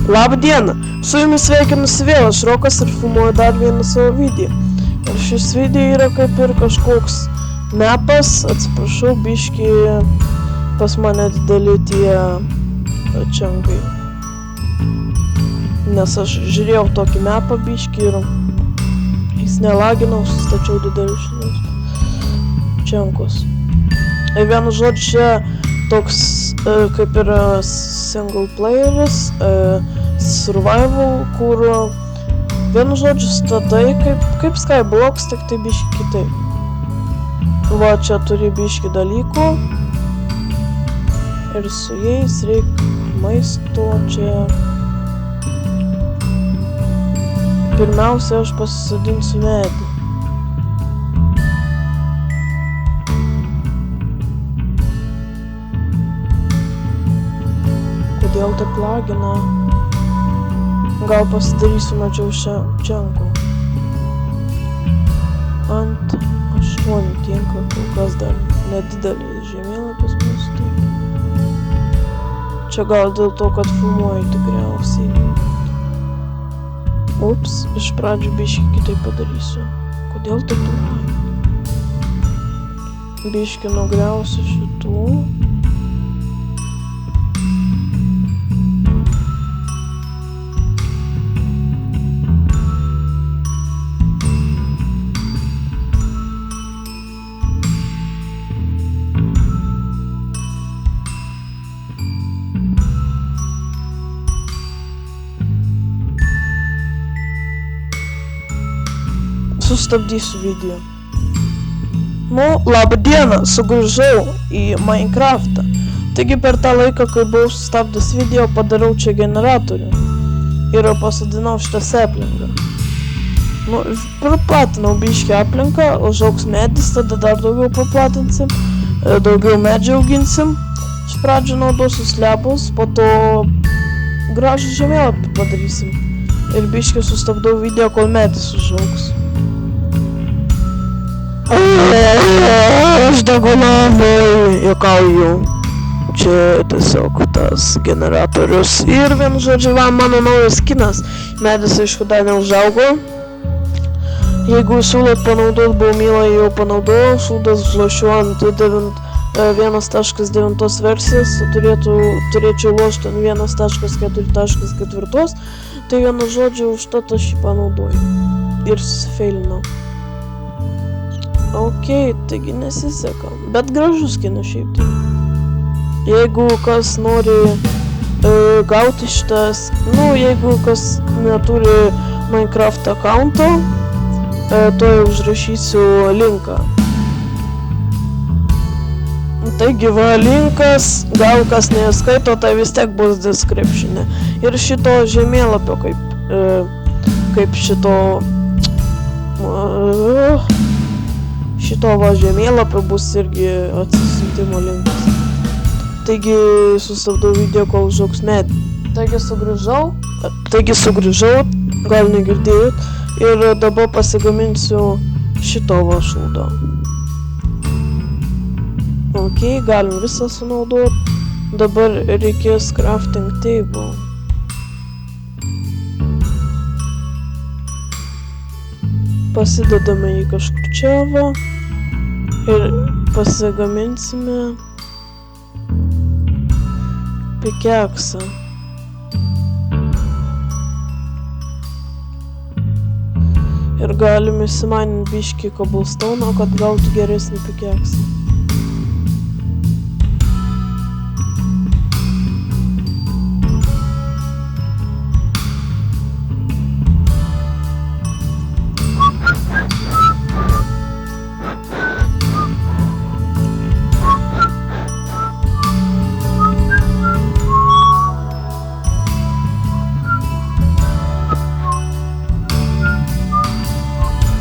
Labą dieną, su jumis sveikinusi vėl, aš Rokas ir filmuoju dar vieną savo video. Ir šis video yra kaip ir kažkoks mepas, atsiprašau, biški pas mane dideli tie čenkai. Nes aš žiūrėjau tokį mepą biški ir jis nelaginau, sustačiau didelius čenkus. Ir vienu žodžiu čia toks kaip ir single playeris, survival, kur vienu žodžiu statai kaip Skyblocks, tik tai biški kitaip. Va, čia turi biški dalykų ir su jais reikia maisto. Čia pirmiausia aš pasisodinsiu medį. Kodėl taip lagina? Gal pasidarysiu mažiau čenkų. Ant 8 tinka, kol kas dar nedidelis žemėlapis bus. Čia gal dėl to, kad filmuoju tikriausiai. Ups, iš pradžių biški kitaip padarysiu. Kodėl taip lagina? Biški nugriausiu šitų. Sustabdysiu video. Nu, labą dieną, sugrįžau į Minecraftą. Taigi per tą laiką, kai buvau sustabdęs video, padariau čia generatorių. Ir pasadinau šitą saplingą. Nu, praplatinau biškį aplinką, užaugs medis, tada dar daugiau praplatinsim, daugiau medžių auginsim. Iš pradžių naudosiu slepus, po to gražų žemėlapį padarysim. Ir biškį sustabdau video, kol medis užaugs. Aš degulavau, juokauju. Čia tiesiog tas generatorius. Ir vienu žodžiu, va, mano naujas skinas. Medis, aišku, dar neužaugo. Jeigu siūlot panaudot baumylą, jau panaudojau. Šūdas lošiu ant 1.9 versijos. Turėčiau lošti ant 1.4.4. Tai vienu žodžiu, užtat aš jį panaudoju. Ir susifeilinau. Ok, taigi nesiseka, bet gražus skinas šiaip tai. Jeigu kas nori gauti šitas, nu, jeigu kas neturi Minecraft accounto, to jau užrašysiu linką. Taigi va, linkas, gal kas neskaito, tai vis tiek bus descriptione. Ir šito žemėlapio, kaip šito va žemėlapio bus irgi atsisiuntimo linkas. Taigi sustabdau video, kol užaugs medį. Taigi sugrįžau, gal negirdėjot, ir dabar pasigaminsiu šito va šūdo. Ok, galim visą sunaudot. Dabar reikės crafting table. Pasidedame jį kažkur čia va ir pasigaminsime pikeksą. Ir galim įsimaninti biškį cobblestone, kad gautų geresnį pikeksą.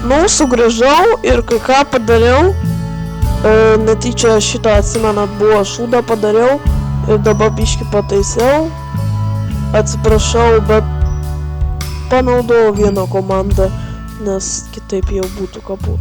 Nu, sugrįžau ir kai ką padariau, netyčia šito atsimenat, buvo šūdą padariau ir dabar biškį pataisiau. Atsiprašau, bet panaudojau vieną komandą, nes kitaip jau būtų kapu.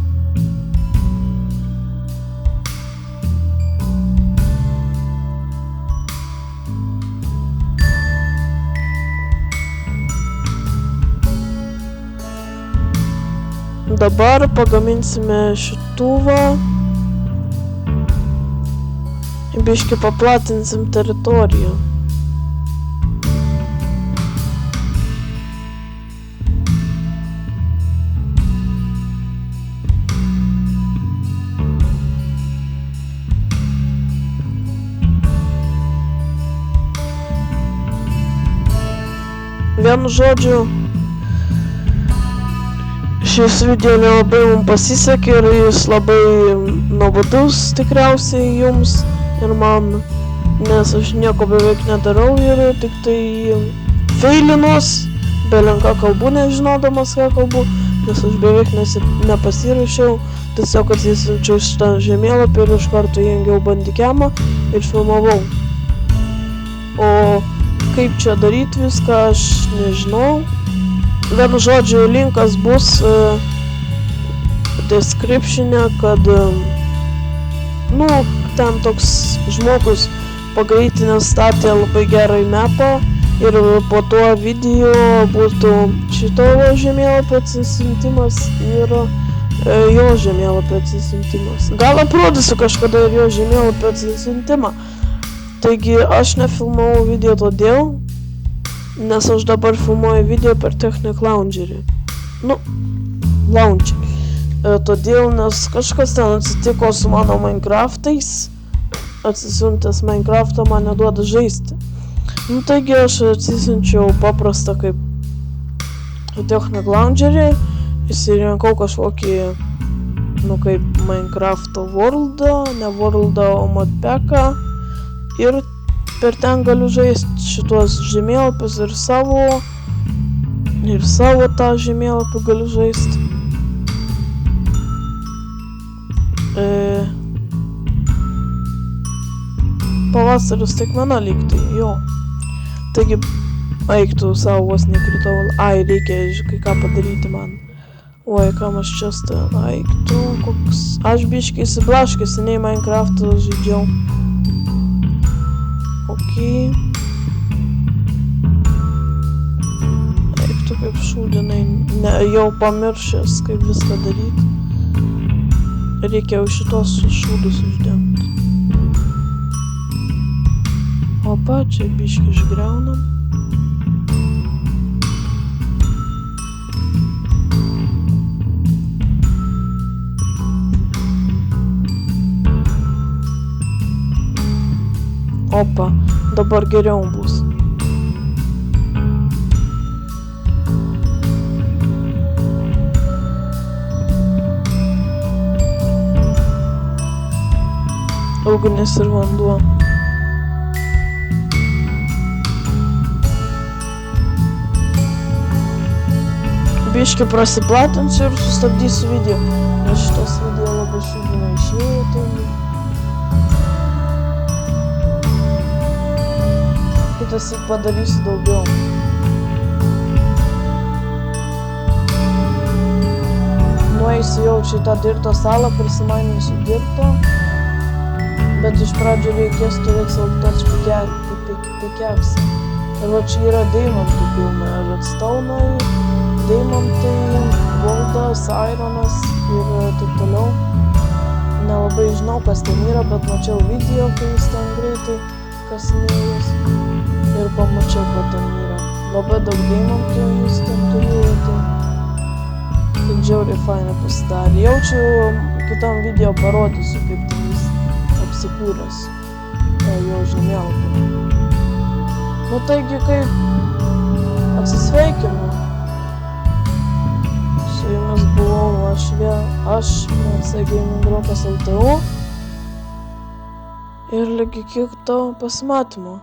Dabar pagaminsime šituvą. Biškį paplatinsim teritoriją. Vienu žodžiu, šis video nelabai mums pasisekė ir jis labai nuobodus tikriausiai jums ir man, nes aš nieko beveik nedarau ir tik tai feilinuos, belenką kalbu nežinodamas ką kalbu, nes aš beveik nepasirašiau, tiesiog atsisinčiau šitą žemėlapį ir iš karto įjungiau bandikemą ir filmavau. O kaip čia daryti viską, aš nežinau. Vienu žodžiu, linkas bus description'e, kad ten toks žmogus pagreitinęs statė labai gerai mapą ir po tuo video būtų šito žemėlapio atsisintimas ir jo žemėlapio atsisintimas. Gal aprodysiu kažkada ir jo žemėlapio atsisintimą. Taigi aš nefilmavau video todėl, nes aš dabar filmuoju video per Technic Launcherį. Launcherį. Todėl, nes kažkas ten atsitiko su mano Minecraftais, atsisiuntęs Minecraftą man neduoda žaisti. Taigi aš atsisinčiau paprastą kaip Technic Launcherį, įsirinkau kažkokį, kaip Minecrafto worldą, ne worldą, o modpacką. Ir per ten galiu žaisti šitos žemėlapius ir savo tą žemėlapį galiu žaisti. Pavasaris staigmena lygtai, jo. Taigi, eiktų savo vos nekritau. Reikia kai ką padaryti man. Oi, kam aš čia eiktų, koks... Aš biškai įsiblaškęs, seniai Minecraftą žaidžiau. Okei. Eiktų kaip šūdinai, jau pamiršęs, kaip viską daryti. Reikia jau šitos šūdus uždengti. Opa, čia biškį išgriaunam. Opa, dabar geriau bus. Ugnis ir vanduo. Biškį prasiplatinsiu ir sustabdysiu video. Nes šitas video labai šūdinai išėjo, tai... Kitas ir padarysiu daugiau. Nueisiu jau šitą dirto salą, prisimainysiu dirto. Bet iš pradžių reikės turėti saltos pikeksą. Ir va čia yra deimantų pilna. Redstone'ai, deimantai, goldas, ironas ir taip toliau. Nelabai žinau, kas ten yra, bet mačiau video, kai jis ten greitai kasinėjęs. Ir pamačiau, kad ten yra. Labai daug deimantų jis ten turėjo. Tai džiauriai fainai pasidarė. Jaučiu, kitam video parodysiu, kaip ten jis apsikūręs jo žemėlapį. Taigi, kaip atsisveikinu. Su jumis buvau aš Gaming Rokas LTU. Ir lygi kito pasimatymo.